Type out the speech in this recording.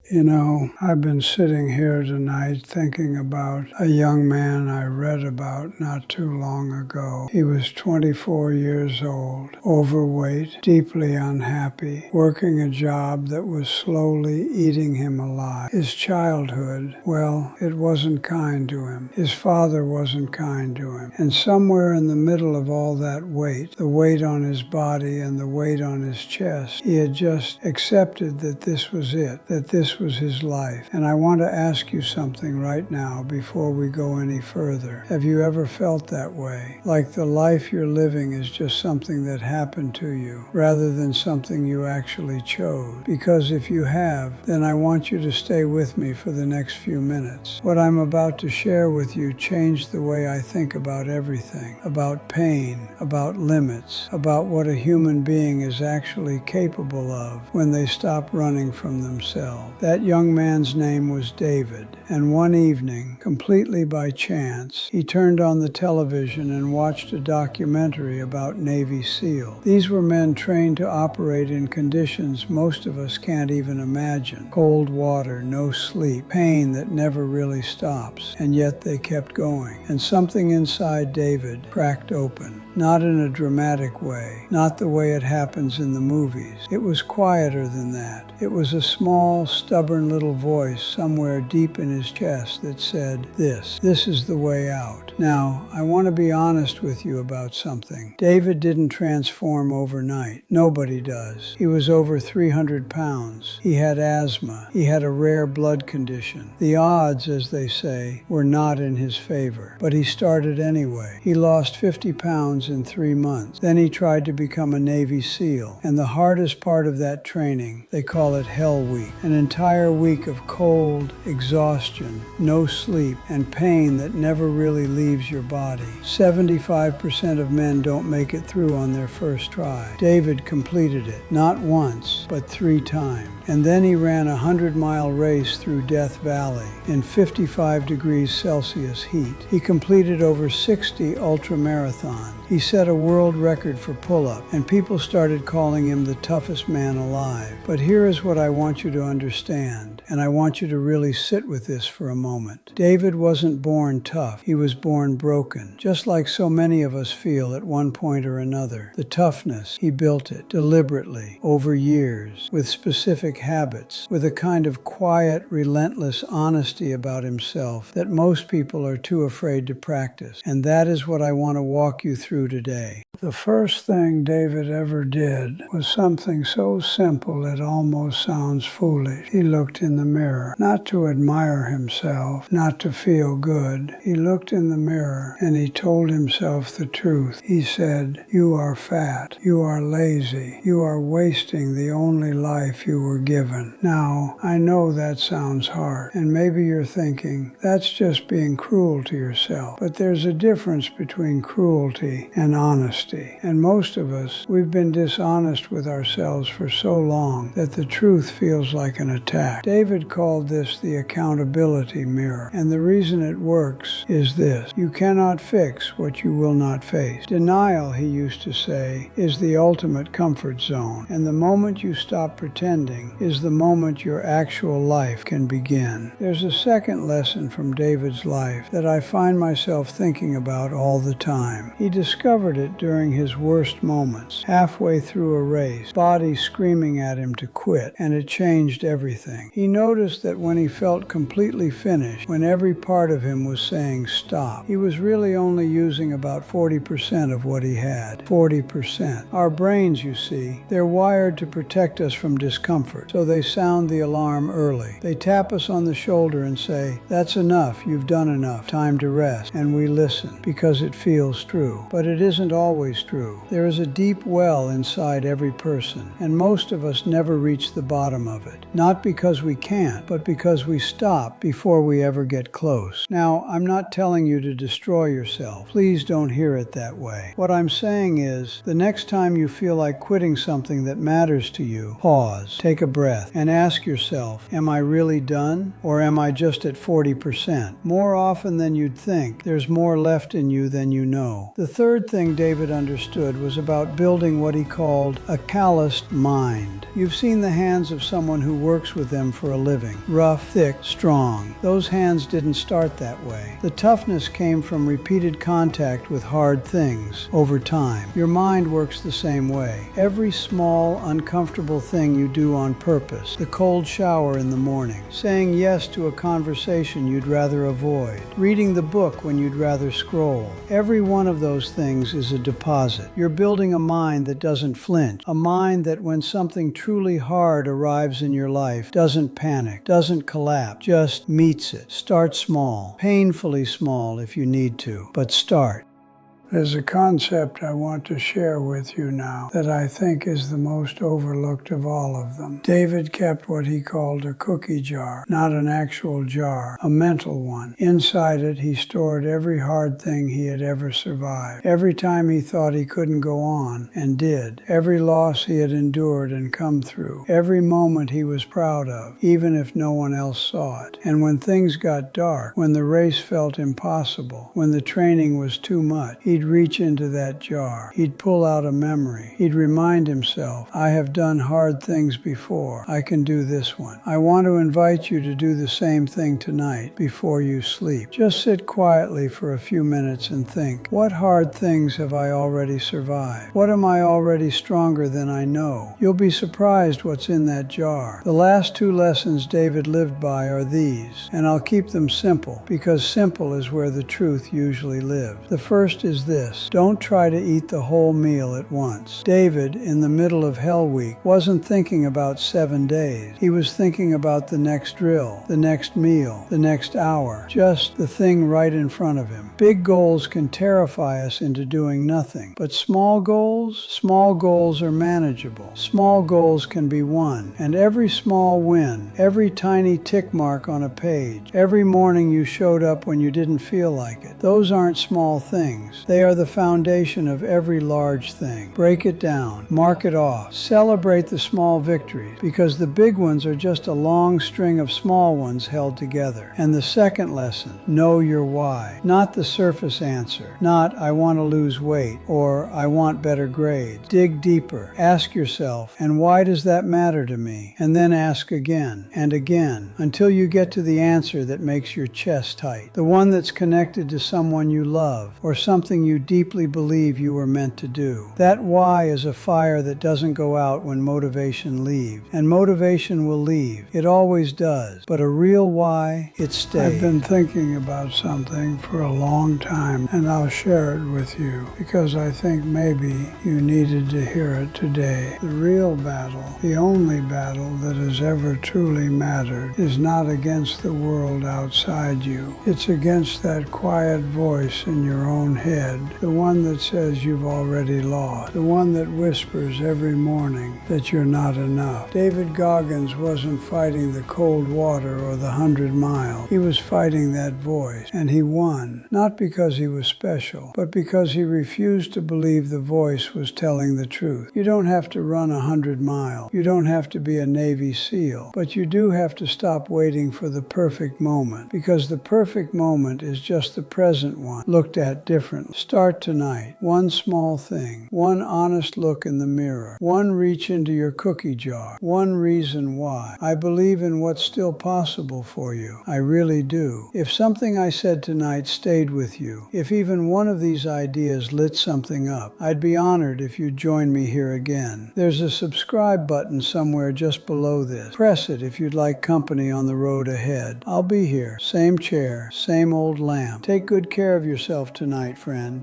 You know, I've been sitting here tonight thinking about a young man I read about not too long ago. He was 24 years old, overweight, deeply unhappy, working a job that was slowly eating him alive. His childhood, well, it wasn't kind to him. His father wasn't kind to him. And somewhere in the middle of all that weight, the weight on his body and the weight on his chest, he had just accepted that this was it, that this was his life. And I want to ask you something right now before we go any further. Have you ever felt that way? Like the life you're living is just something that happened to you rather than something you actually chose? Because if you have, then I want you to stay with me for the next few minutes. What I'm about to share with you changed the way I think about everything, about pain, about limits, about what a human being is actually capable of when they stop running from themselves. That young man's name was David, and one evening, completely by chance, he turned on the television and watched a documentary about Navy SEALs. These were men trained to operate in conditions most of us can't even imagine. Cold water, no sleep, pain that never really stops, and yet they kept going. And something inside David cracked open. Not in a dramatic way, not the way it happens in the movies. It was quieter than that. It was a small, stubborn little voice somewhere deep in his chest that said, this is the way out. Now, I want to be honest with you about something. David didn't transform overnight. Nobody does. He was over 300 pounds. He had asthma. He had a rare blood condition. The odds, as they say, were not in his favor. But he started anyway. He lost 50 pounds in 3 months. Then he tried to become a Navy SEAL. And the hardest part of that training, they call it Hell Week. An entire week of cold, exhaustion, no sleep, and pain that never really leaves your body. 75% of men don't make it through on their first try. David completed it, not once, but 3 times. And then he ran a 100-mile race through Death Valley in 55 degrees Celsius heat. He completed over 60 ultramarathons. He set a world record for pull-up, and people started calling him the toughest man alive. But here is what I want you to understand, and I want you to really sit with this for a moment. David wasn't born tough. He was born broken, just like so many of us feel at one point or another. The toughness, he built it deliberately, over years, with specific habits, with a kind of quiet, relentless honesty about himself that most people are too afraid to practice. And that is what I want to walk you through today. The first thing David ever did was something so simple it almost sounds foolish. He looked in the mirror, not to admire himself, not to feel good. He looked in the mirror and he told himself the truth. He said, "You are fat. You are lazy. You are wasting the only life you were given." Now, I know that sounds hard, and maybe you're thinking, that's just being cruel to yourself. But there's a difference between cruelty and honesty. And most of us, we've been dishonest with ourselves for so long that the truth feels like an attack. David called this the accountability mirror. And the reason it works is this: you cannot fix what you will not face. Denial, he used to say, is the ultimate comfort zone. And the moment you stop pretending is the moment your actual life can begin. There's a second lesson from David's life that I find myself thinking about all the time. He discovered it during his worst moments, halfway through a race, body screaming at him to quit, and it changed everything. He noticed that when he felt completely finished, when every part of him was saying stop, he was really only using about 40% of what he had. 40%. Our brains, you see, they're wired to protect us from discomfort, so they sound the alarm early. They tap us on the shoulder and say, "That's enough, you've done enough, time to rest," and we listen because it feels true. But it isn't always true. There is a deep well inside every person, and most of us never reach the bottom of it. Not because we can't, but because we stop before we ever get close. Now, I'm not telling you to destroy yourself. Please don't hear it that way. What I'm saying is, the next time you feel like quitting something that matters to you, pause, take a breath, and ask yourself, am I really done, or am I just at 40%? More often than you'd think, there's more left in you than you know. The third third thing David understood was about building what he called a calloused mind. You've seen the hands of someone who works with them for a living. Rough, thick, strong. Those hands didn't start that way. The toughness came from repeated contact with hard things over time. Your mind works the same way. Every small, uncomfortable thing you do on purpose. The cold shower in the morning. Saying yes to a conversation you'd rather avoid. Reading the book when you'd rather scroll. Every one of those things is a deposit. You're building a mind that doesn't flinch. A mind that when something truly hard arrives in your life, doesn't panic, doesn't collapse, just meets it. Start small. Painfully small if you need to, but start. There's a concept I want to share with you now that I think is the most overlooked of all of them. David kept what he called a cookie jar, not an actual jar, a mental one. Inside it, he stored every hard thing he had ever survived, every time he thought he couldn't go on and did, every loss he had endured and come through, every moment he was proud of, even if no one else saw it. And when things got dark, when the race felt impossible, when the training was too much, he'd reach into that jar. He'd pull out a memory. He'd remind himself, I have done hard things before. I can do this one. I want to invite you to do the same thing tonight before you sleep. Just sit quietly for a few minutes and think, what hard things have I already survived? What am I already stronger than I know? You'll be surprised what's in that jar. The last two lessons David lived by are these, and I'll keep them simple, because simple is where the truth usually lives. The first is this: don't try to eat the whole meal at once. David, in the middle of Hell Week, wasn't thinking about 7 days. He was thinking about the next drill, the next meal, the next hour, just the thing right in front of him. Big goals can terrify us into doing nothing, but small goals are manageable. Small goals can be won, and every small win, every tiny tick mark on a page, every morning you showed up when you didn't feel like it, those aren't small things. They are the foundation of every large thing. Break it down. Mark it off. Celebrate the small victories, because the big ones are just a long string of small ones held together. And the second lesson, know your why. Not the surface answer. Not, I want to lose weight, or I want better grades. Dig deeper. Ask yourself, and why does that matter to me? And then ask again and again, until you get to the answer that makes your chest tight. The one that's connected to someone you love, or something you deeply believe you were meant to do. That why is a fire that doesn't go out when motivation leaves. And motivation will leave. It always does. But a real why, it stays. I've been thinking about something for a long time, and I'll share it with you, because I think maybe you needed to hear it today. The real battle, the only battle that has ever truly mattered, is not against the world outside you. It's against that quiet voice in your own head, the one that says you've already lost, the one that whispers every morning that you're not enough. David Goggins wasn't fighting the cold water or the 100 miles. He was fighting that voice, and he won, not because he was special, but because he refused to believe the voice was telling the truth. You don't have to run 100 miles. You don't have to be a Navy SEAL, but you do have to stop waiting for the perfect moment, because the perfect moment is just the present one, looked at differently. Start tonight. One small thing. One honest look in the mirror. One reach into your cookie jar. One reason why. I believe in what's still possible for you. I really do. If something I said tonight stayed with you, if even one of these ideas lit something up, I'd be honored if you'd join me here again. There's a subscribe button somewhere just below this. Press it if you'd like company on the road ahead. I'll be here. Same chair, same old lamp. Take good care of yourself tonight, friend.